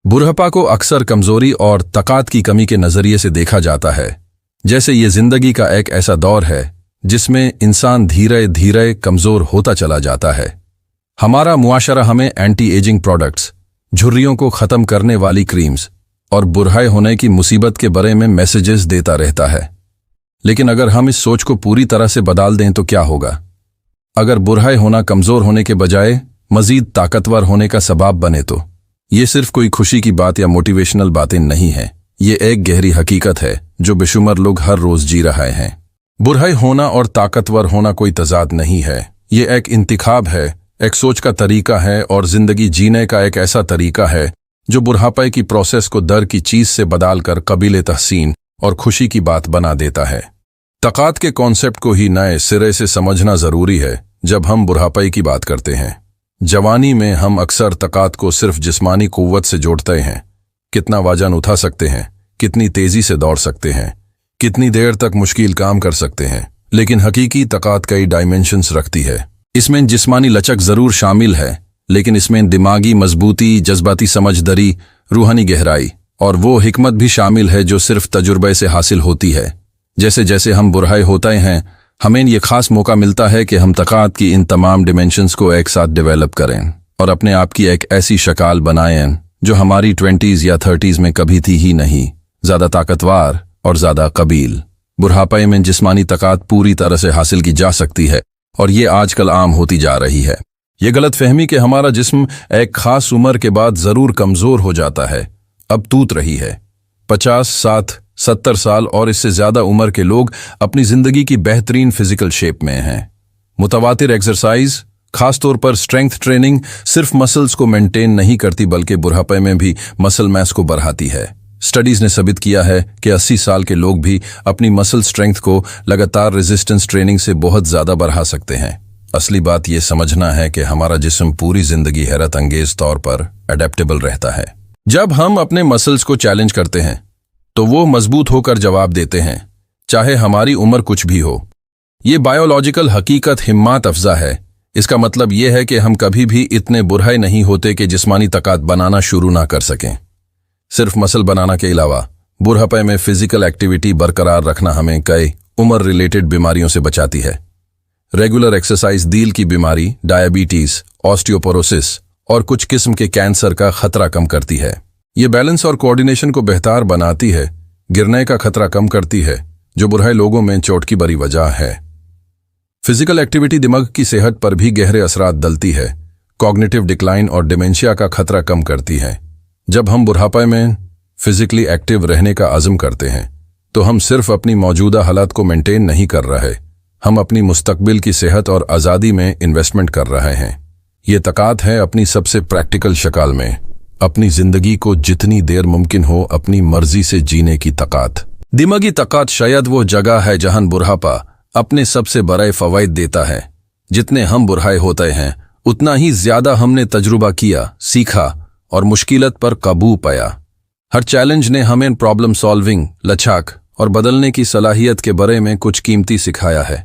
बुढ़ापा को अक्सर कमजोरी और तकात की कमी के नजरिए से देखा जाता है, जैसे ये जिंदगी का एक ऐसा दौर है जिसमें इंसान धीरे धीरे कमजोर होता चला जाता है। हमारा मुआशरा हमें एंटी एजिंग प्रोडक्ट्स, झुर्रियों को खत्म करने वाली क्रीम्स और बुढ़ाए होने की मुसीबत के बारे में मैसेजेस देता रहता है। लेकिन अगर हम इस सोच को पूरी तरह से बदल दें तो क्या होगा? अगर बुढ़ाए होना कमजोर होने के बजाय मजीद ताकतवर होने का सबब बने तो ये सिर्फ कोई खुशी की बात या मोटिवेशनल बातें नहीं है, ये एक गहरी हकीकत है जो बेशुमार लोग हर रोज जी रहे हैं। बुढ़ाई होना और ताकतवर होना कोई तजाद नहीं है, ये एक इंतखाब है, एक सोच का तरीका है और जिंदगी जीने का एक ऐसा तरीका है जो बुढ़ापे की प्रोसेस को दर की चीज से बदल कर कबीले तहसीन और खुशी की बात बना देता है। तकात के कॉन्सेप्ट को ही नए सिरे से समझना जरूरी है जब हम बुढ़ापे की बात करते हैं। जवानी में हम अक्सर तकात को सिर्फ जिस्मानी कुव्वत से जोड़ते हैं, कितना वजन उठा सकते हैं, कितनी तेजी से दौड़ सकते हैं, कितनी देर तक मुश्किल काम कर सकते हैं। लेकिन हकीकी तकात कई डायमेंशंस रखती है। इसमें जिस्मानी लचक जरूर शामिल है, लेकिन इसमें दिमागी मजबूती, जज्बाती समझदारी, रूहानी गहराई और वो हिकमत भी शामिल है जो सिर्फ तजुर्बे से हासिल होती है। जैसे जैसे हम बुढ़ाए होते हैं, हमें ये खास मौका मिलता है कि हम तकात की इन तमाम डिमेंशंस को एक साथ डेवलप करें और अपने आप की एक ऐसी शक्ल बनाएं जो हमारी 20s या 30s में कभी थी ही नहीं, ज्यादा ताकतवर और ज्यादा कबील। बुढ़ापे में जिस्मानी तकात पूरी तरह से हासिल की जा सकती है और ये आजकल आम होती जा रही है। ये गलतफहमी कि हमारा जिस्म एक खास उम्र के बाद जरूर कमजोर हो जाता है, अब तूत रही है। 50, 60, 70 साल और इससे ज्यादा उम्र के लोग अपनी जिंदगी की बेहतरीन फिजिकल शेप में हैं। मुतवातिर एक्सरसाइज, खासतौर पर स्ट्रेंथ ट्रेनिंग, सिर्फ मसल्स को मेंटेन नहीं करती बल्कि बुढ़ापे में भी मसल मास को बढ़ाती है। स्टडीज ने साबित किया है कि 80 साल के लोग भी अपनी मसल स्ट्रेंथ को लगातार रेजिस्टेंस ट्रेनिंग से बहुत ज्यादा बढ़ा सकते हैं। असली बात यह समझना है कि हमारा जिस्म पूरी जिंदगी हैरत अंगेज तौर पर अडेप्टेबल रहता है। जब हम अपने मसल्स को चैलेंज करते हैं तो वो मजबूत होकर जवाब देते हैं, चाहे हमारी उम्र कुछ भी हो। ये बायोलॉजिकल हकीकत हिम्मत अफजा है। इसका मतलब यह है कि हम कभी भी इतने बुढ़ाए नहीं होते कि जिस्मानी ताकत बनाना शुरू ना कर सकें। सिर्फ मसल बनाना के अलावा बुढ़ापे में फिजिकल एक्टिविटी बरकरार रखना हमें कई उम्र रिलेटेड बीमारियों से बचाती है। रेगुलर एक्सरसाइज दिल की बीमारी, डायबिटीज, ऑस्टियोपोरोसिस और कुछ किस्म के कैंसर का खतरा कम करती है। ये बैलेंस और कोऑर्डिनेशन को बेहतर बनाती है, गिरने का खतरा कम करती है, जो बुढ़ाए लोगों में चोट की बड़ी वजह है। फिजिकल एक्टिविटी दिमाग की सेहत पर भी गहरे असरात डालती है, कॉग्निटिव डिक्लाइन और डिमेंशिया का खतरा कम करती है। जब हम बुढ़ापे में फिजिकली एक्टिव रहने का आज़म करते हैं तो हम सिर्फ अपनी मौजूदा हालत को मेंटेन नहीं कर रहे, हम अपनी मुस्तकबिल की सेहत और आज़ादी में इन्वेस्टमेंट कर रहे हैं। ये तकात है अपनी सबसे प्रैक्टिकल शक्ल में, अपनी जिंदगी को जितनी देर मुमकिन हो अपनी मर्जी से जीने की तकात। दिमागी तकात शायद वो जगह है जहां बुढ़ापा अपने सबसे बड़े फवायद देता है। जितने हम बुढ़ाए होते हैं उतना ही ज्यादा हमने तजुर्बा किया, सीखा और मुश्किलत पर काबू पाया। हर चैलेंज ने हमें प्रॉब्लम सॉल्विंग, लचक और बदलने की सलाहियत के बारे में कुछ कीमती सिखाया है।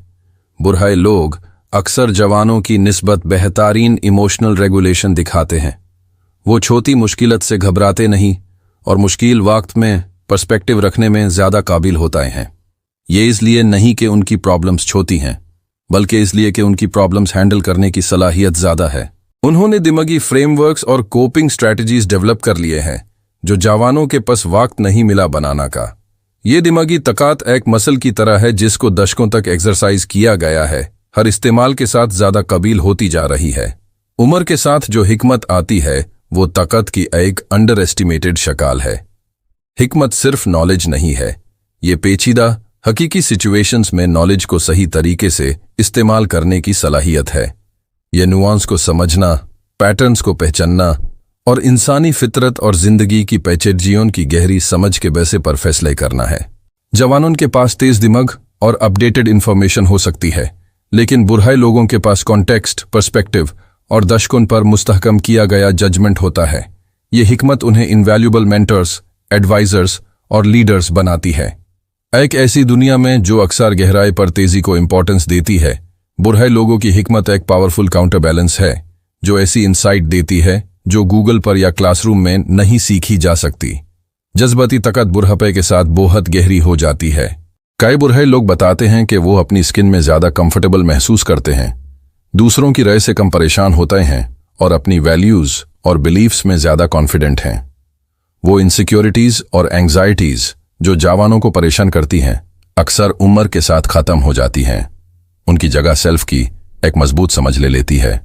बुढ़ाए लोग अक्सर जवानों की निस्बत बेहतरीन इमोशनल रेगुलेशन दिखाते हैं। वो छोटी मुश्किलत से घबराते नहीं और मुश्किल वक्त में पर्सपेक्टिव रखने में ज्यादा काबिल होते हैं। ये इसलिए नहीं कि उनकी प्रॉब्लम्स छोटी हैं, बल्कि इसलिए कि उनकी प्रॉब्लम्स हैंडल करने की सलाहियत ज्यादा है। उन्होंने दिमागी फ्रेमवर्क्स और कोपिंग स्ट्रैटेजीज डेवलप कर लिए हैं जो जवानों के पास वक्त नहीं मिला बनाना का। ये दिमागी तकात एक मसल की तरह है जिसको दशकों तक एक्सरसाइज किया गया है, हर इस्तेमाल के साथ ज्यादा कबील होती जा रही है। उम्र के साथ जो हिकमत आती है वो ताकत की एक अंडर एस्टिमेटेड शक्ल है। हिकमत सिर्फ नॉलेज नहीं है, ये पेचीदा हकीकी सिचुएशंस में नॉलेज को सही तरीके से इस्तेमाल करने की सलाहियत है। ये नुआंस को समझना, पैटर्न्स को पहचानना और इंसानी फितरत और जिंदगी की पेचीदगियों की गहरी समझ के वैसे पर फैसले करना है। जवानों के पास तेज दिमाग और अपडेटेड इंफॉर्मेशन हो सकती है, लेकिन बुढ़ाए लोगों के पास कॉन्टेक्स्ट, पर्सपेक्टिव और दशकों पर मुस्तहकम किया गया जजमेंट होता है। ये हिकमत उन्हें इनवैल्यूएबल मेंटर्स, एडवाइजर्स और लीडर्स बनाती है। एक ऐसी दुनिया में जो अक्सर गहराई पर तेजी को इंपॉर्टेंस देती है, बुढ़ाए लोगों की हिकमत एक पावरफुल काउंटर बैलेंस है जो ऐसी इंसाइट देती है जो गूगल पर या क्लासरूम में नहीं सीखी जा सकती। जज्बाती ताकत बुढ़ापे के साथ बहुत गहरी हो जाती है। कई बुढ़े लोग बताते हैं कि वो अपनी स्किन में ज्यादा कंफर्टेबल महसूस करते हैं, दूसरों की राय से कम परेशान होते हैं और अपनी वैल्यूज और बिलीफ्स में ज्यादा कॉन्फिडेंट हैं। वो इनसिक्योरिटीज और एंग्जाइटीज जो जवानों को परेशान करती हैं, अक्सर उम्र के साथ खत्म हो जाती हैं। उनकी जगह सेल्फ की एक मजबूत समझ ले लेती है।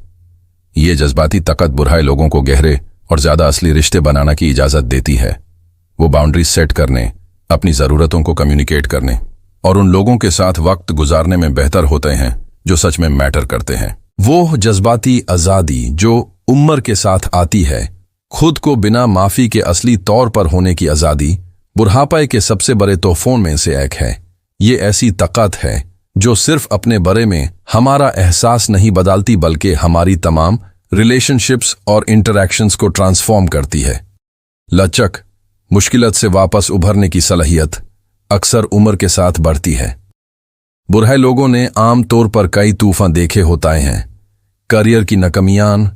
ये जज्बाती ताकत बुढ़ाए लोगों को गहरे और ज्यादा असली रिश्ते बनाने की इजाजत देती है। वो बाउंड्रीज सेट करने, अपनी जरूरतों को कम्युनिकेट करने और उन लोगों के साथ वक्त गुजारने में बेहतर होते हैं जो सच में मैटर करते हैं। वो जज्बाती आजादी जो उम्र के साथ आती है, खुद को बिना माफी के असली तौर पर होने की आजादी, बुढ़ापे के सबसे बड़े तोहफों में से एक है। ये ऐसी ताकत है जो सिर्फ अपने बारे में हमारा एहसास नहीं बदलती बल्कि हमारी तमाम रिलेशनशिप्स और इंटरैक्शंस को ट्रांसफॉर्म करती है। लचक, मुश्किलात से वापस उभरने की सलाहियत अक्सर उम्र के साथ बढ़ती है। बुढ़े लोगों ने आम तौर पर कई तूफान देखे होते हैं, करियर की नाकामियां,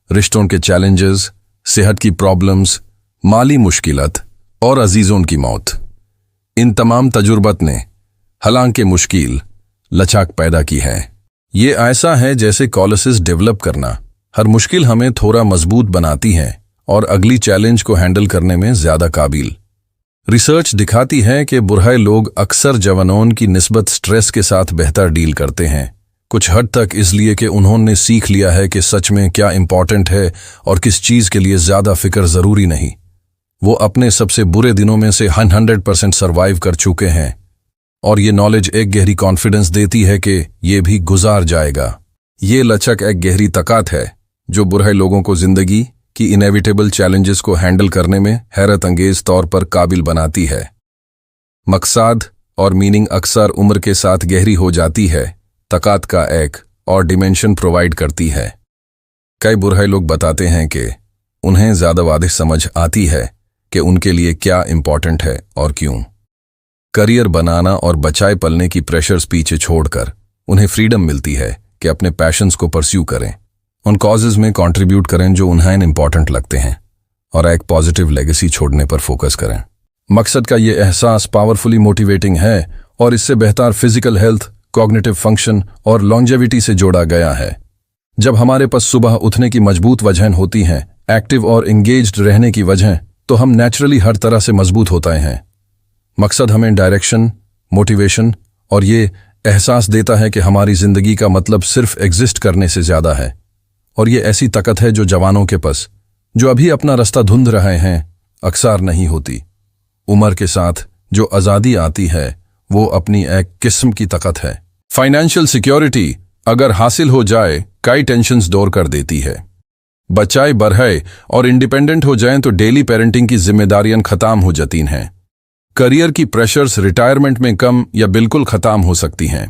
रिश्तों के चैलेंजेस, सेहत की प्रॉब्लम्स, माली मुश्किलात और अजीजों की मौत। इन तमाम तजुर्बत ने हालांकि मुश्किल लचक पैदा की है। ये ऐसा है जैसे कॉलिसेस डेवलप करना। हर मुश्किल हमें थोड़ा मजबूत बनाती है और अगली चैलेंज को हैंडल करने में ज्यादा काबिल। रिसर्च दिखाती है कि बुढ़े लोग अक्सर जवानों की निस्बत स्ट्रेस के साथ बेहतर डील करते हैं, कुछ हद तक इसलिए कि उन्होंने सीख लिया है कि सच में क्या इंपॉर्टेंट है और किस चीज के लिए ज्यादा फिक्र जरूरी नहीं। वो अपने सबसे बुरे दिनों में से 100% सर्वाइव कर चुके हैं और ये नॉलेज एक गहरी कॉन्फिडेंस देती है कि ये भी गुजार जाएगा। ये लचक एक गहरी ताकत है जो बुढ़े लोगों को जिंदगी की इनेविटेबल चैलेंजेस को हैंडल करने में हैरत अंगेज तौर पर काबिल बनाती है। मकसद और मीनिंग अक्सर उम्र के साथ गहरी हो जाती है, ताकत का एक और डिमेंशन प्रोवाइड करती है। कई बुढ़े लोग बताते हैं कि उन्हें ज्यादा वादे समझ आती है कि उनके लिए क्या इंपॉर्टेंट है और क्यों। करियर बनाना और बचाए पलने की प्रेशर्स पीछे छोड़कर उन्हें फ्रीडम मिलती है कि अपने पैशंस को परस्यू करें, उन कॉजेज में कंट्रीब्यूट करें जो उन्हें इंपॉर्टेंट लगते हैं और एक पॉजिटिव लेगेसी छोड़ने पर फोकस करें। मकसद का ये एहसास पावरफुली मोटिवेटिंग है और इससे बेहतर फिजिकल हेल्थ, कॉग्निटिव फंक्शन और लॉन्जेविटी से जोड़ा गया है। जब हमारे पास सुबह उठने की मजबूत वजह होती हैं, एक्टिव और इंगेज्ड रहने की वजह, तो हम नेचुरली हर तरह से मजबूत होते हैं। मकसद हमें डायरेक्शन, मोटिवेशन और ये एहसास देता है कि हमारी जिंदगी का मतलब सिर्फ एग्जिस्ट करने से ज्यादा है। और ये ऐसी ताकत है जो जवानों के पास, जो अभी अपना रास्ता ढूंढ रहे हैं, अक्सर नहीं होती। उम्र के साथ जो आज़ादी आती है वो अपनी एक किस्म की ताकत है। फाइनेंशियल सिक्योरिटी अगर हासिल हो जाए, कई टेंशन्स दूर कर देती है। बच्चे बढ़े और इंडिपेंडेंट हो जाएं तो डेली पेरेंटिंग की जिम्मेदारियां खत्म हो जाती हैं। करियर की प्रेशर्स रिटायरमेंट में कम या बिल्कुल खत्म हो सकती हैं।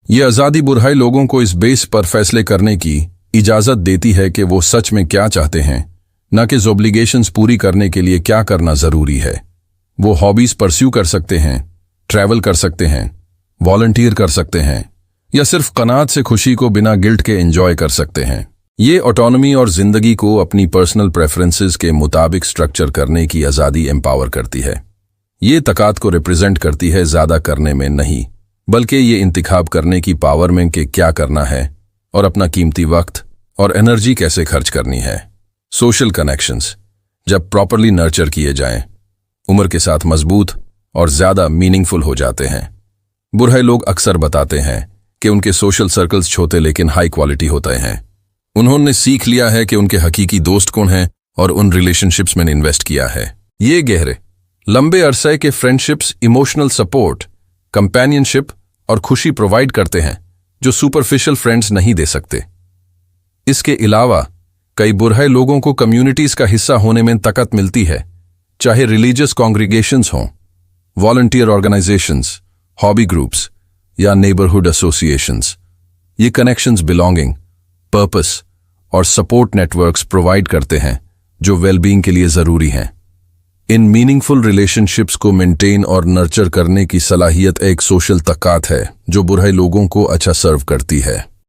ये आज़ादी बुढ़े लोगों को इस बेस पर फैसले करने की इजाज़त देती है कि वो सच में क्या चाहते हैं, न कि ऑब्लिगेशंस पूरी करने के लिए क्या करना ज़रूरी है। वो हॉबीज़ परस्यू कर सकते हैं, ट्रैवल कर सकते हैं, वॉलंटियर कर सकते हैं या सिर्फ कनात से खुशी को बिना गिल्ट के एंजॉय कर सकते हैं। ये ऑटोनॉमी और जिंदगी को अपनी पर्सनल प्रेफरेंसेस के मुताबिक स्ट्रक्चर करने की आज़ादी एम्पावर करती है। ये ताकत को रिप्रेजेंट करती है ज़्यादा करने में नहीं, बल्कि ये इंतखाब करने की पावर में कि क्या करना है और अपना कीमती वक्त और एनर्जी कैसे खर्च करनी है। सोशल कनेक्शंस जब प्रॉपरली नर्चर किए जाएं, उम्र के साथ मजबूत और ज़्यादा मीनिंगफुल हो जाते हैं। बुढ़े लोग अक्सर बताते हैं कि उनके सोशल सर्कल्स छोटे लेकिन हाई क्वालिटी होते हैं। उन्होंने सीख लिया है कि उनके हकीकी दोस्त कौन हैं और उन रिलेशनशिप्स में इन्वेस्ट किया है। ये गहरे लंबे अरसे के फ्रेंडशिप्स इमोशनल सपोर्ट, कंपेनियनशिप और खुशी प्रोवाइड करते हैं जो सुपरफिशियल फ्रेंड्स नहीं दे सकते। इसके अलावा कई बुढ़े लोगों को कम्युनिटीज का हिस्सा होने में ताकत मिलती है, चाहे रिलीजियस कॉन्ग्रीगेशंस हों, वॉलंटियर ऑर्गेनाइजेशंस, हॉबी ग्रुप्स या नेबरहुड एसोसिएशंस। ये कनेक्शंस बिलोंगिंग, पर्पस और सपोर्ट नेटवर्क्स प्रोवाइड करते हैं जो वेलबींग के लिए जरूरी हैं। इन मीनिंगफुल रिलेशनशिप्स को मेंटेन और नर्चर करने की सलाहियत एक सोशल ताकत है जो बुढ़े लोगों को अच्छा सर्व करती है।